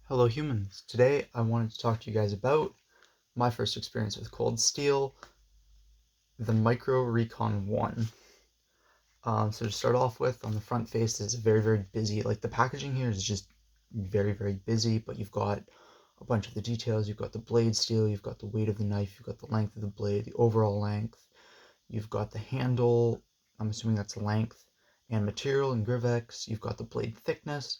Hello humans, today I wanted to talk to you guys about my first experience with cold steel, the Micro Recon 1. So to start off with, on the front face is very busy, like the packaging here is just very busy, but you've got a bunch of the details. You've got the blade steel, you've got the weight of the knife, you've got the length of the blade, the overall length, you've got the handle, I'm assuming that's length, and material and Grivex, you've got the blade thickness.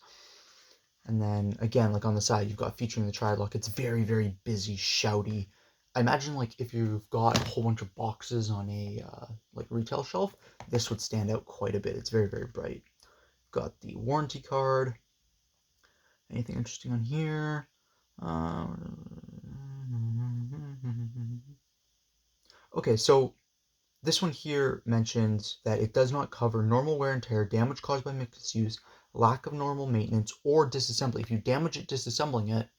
And then again, like on the side, you've got featuring the tri-lock. It's very busy, shouty. I imagine like if you've got a whole bunch of boxes on a like retail shelf, this would stand out quite a bit. It's very bright. Got the warranty card. Anything interesting on here? Okay, so this one here mentions that it does not cover normal wear and tear, damage caused by misuse, lack of normal maintenance, or disassembly. If you damage it disassembling it,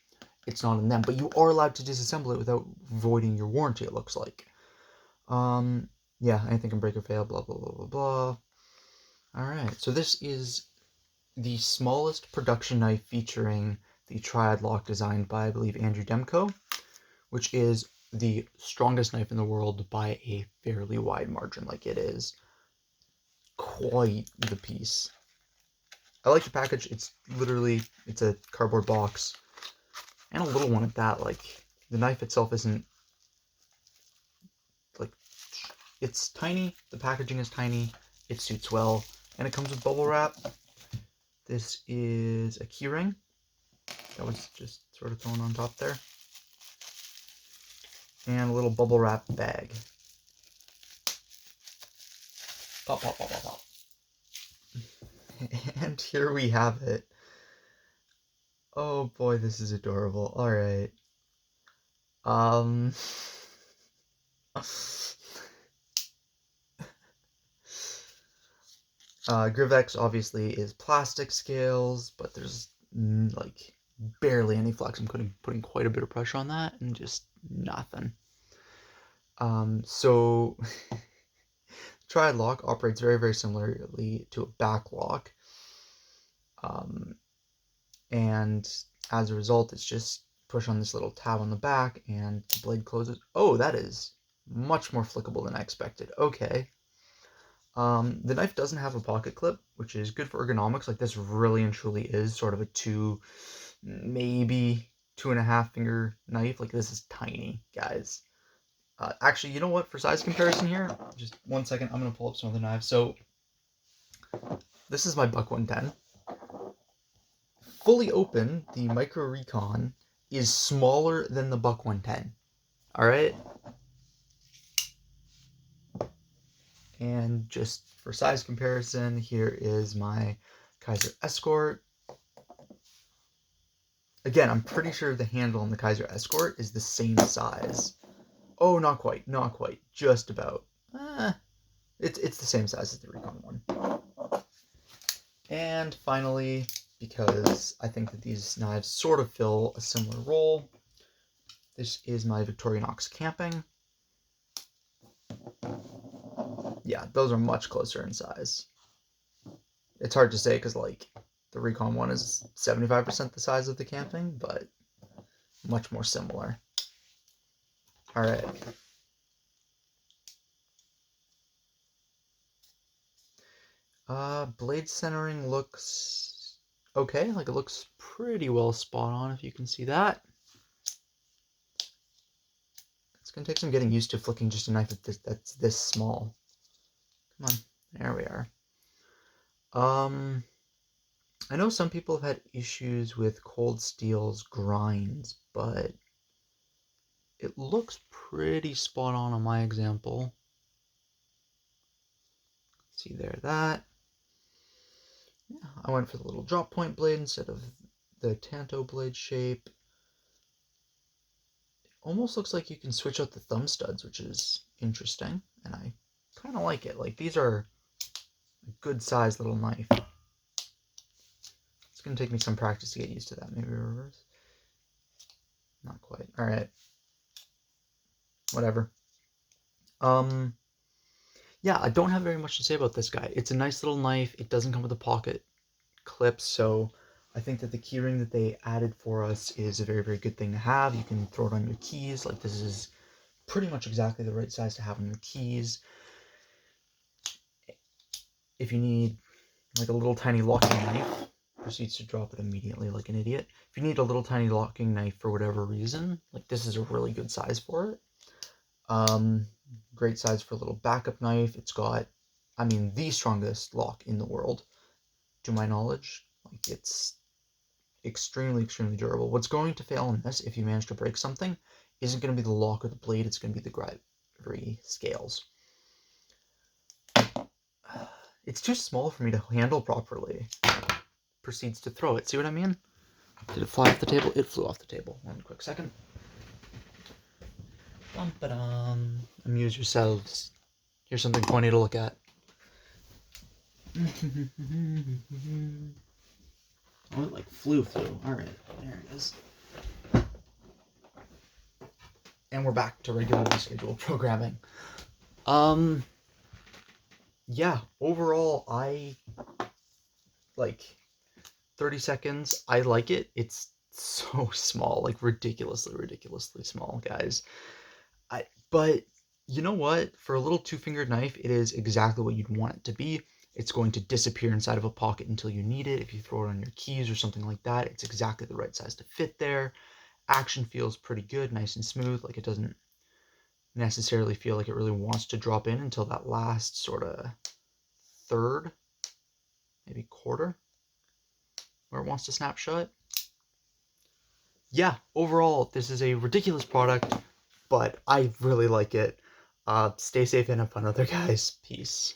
it's not in them, but you are allowed to disassemble it without voiding your warranty, it looks like. Yeah, anything can break or fail, blah. Alright, so this is the smallest production knife featuring the triad lock designed by, I believe, Andrew Demko, which is the strongest knife in the world by a fairly wide margin. Like, it is quite the piece. I like the package. It's literally, it's a cardboard box, and a little one at that. Like, the knife itself isn't, like, it's tiny, the packaging is tiny, it suits well, and it comes with bubble wrap. This is a keyring that was just sort of thrown on top there, and a little bubble wrap bag. Pop. And here we have it. Oh boy, this is adorable. Alright. Grivex obviously is plastic scales, but there's like barely any flex. I'm putting quite a bit of pressure on that, and just nothing. So triad lock operates very similarly to a back lock, and as a result, it's just push on this little tab on the back, and the blade closes. Oh, that is much more flickable than I expected. Okay. The knife doesn't have a pocket clip, which is good for ergonomics. Like, this really and truly is sort of a maybe 2.5 finger knife. Like, this is tiny, guys. Actually, you know what? For size comparison here, just 1 second, I'm gonna pull up some other knives. So, this is my Buck 110. Fully open, the Micro Recon is smaller than the Buck 110. Alright? And just for size comparison, here is my Kaiser Escort. Again, I'm pretty sure the handle on the Kaiser Escort is the same size. Oh, not quite, just about. It's the same size as the Recon one. And finally, because I think that these knives sort of fill a similar role, this is my Victorinox Camping. Yeah, those are much closer in size. It's hard to say because, like, the Recon one is 75% the size of the Camping, but much more similar. Alright. Blade centering looks okay. Like, it looks pretty well spot on, if you can see that. It's gonna take some getting used to flicking just a knife that's this small. Come on, there we are. I know some people have had issues with cold steel's grinds, but it looks pretty spot on my example. See there, that. Yeah, I went for the little drop point blade instead of the Tanto blade shape. It almost looks like you can switch out the thumb studs, which is interesting, and I kind of like it. Like, these are a good sized little knife. It's gonna take me some practice to get used to that. Maybe reverse. Not quite. Alright. Whatever. Yeah, I don't have very much to say about this guy. It's a nice little knife. It doesn't come with a pocket clip, so I think that the keyring that they added for us is a very, very good thing to have. You can throw it on your keys. Like, this is pretty much exactly the right size to have on your keys. If you need like a little tiny locking knife, proceeds to drop it immediately like an idiot. If you need a little tiny locking knife for whatever reason, like, this is a really good size for it. Great size for a little backup knife. It's got, I mean, the strongest lock in the world, to my knowledge. Like, it's extremely, extremely durable. What's going to fail on this, if you manage to break something, isn't going to be the lock or the blade, it's going to be the gravity scales. It's too small for me to handle properly. Proceeds to throw it. See what I mean? Did it fly off the table? It flew off the table. One quick second. Bum-ba-dum. Amuse yourselves. Here's something funny to look at. Oh, it like flew. Alright, there it is. And we're back to regularly scheduled programming. Yeah, overall, I like 30 seconds. I like it. It's so small, like ridiculously small, guys. But you know what? For a little two-fingered knife, it is exactly what you'd want it to be. It's going to disappear inside of a pocket until you need it. If you throw it on your keys or something like that, it's exactly the right size to fit there. Action feels pretty good, nice and smooth. Like, it doesn't necessarily feel like it really wants to drop in until that last sort of third, maybe quarter, where it wants to snap shut. Yeah, overall, this is a ridiculous product, but I really like it. Stay safe and have fun out there, guys. Peace.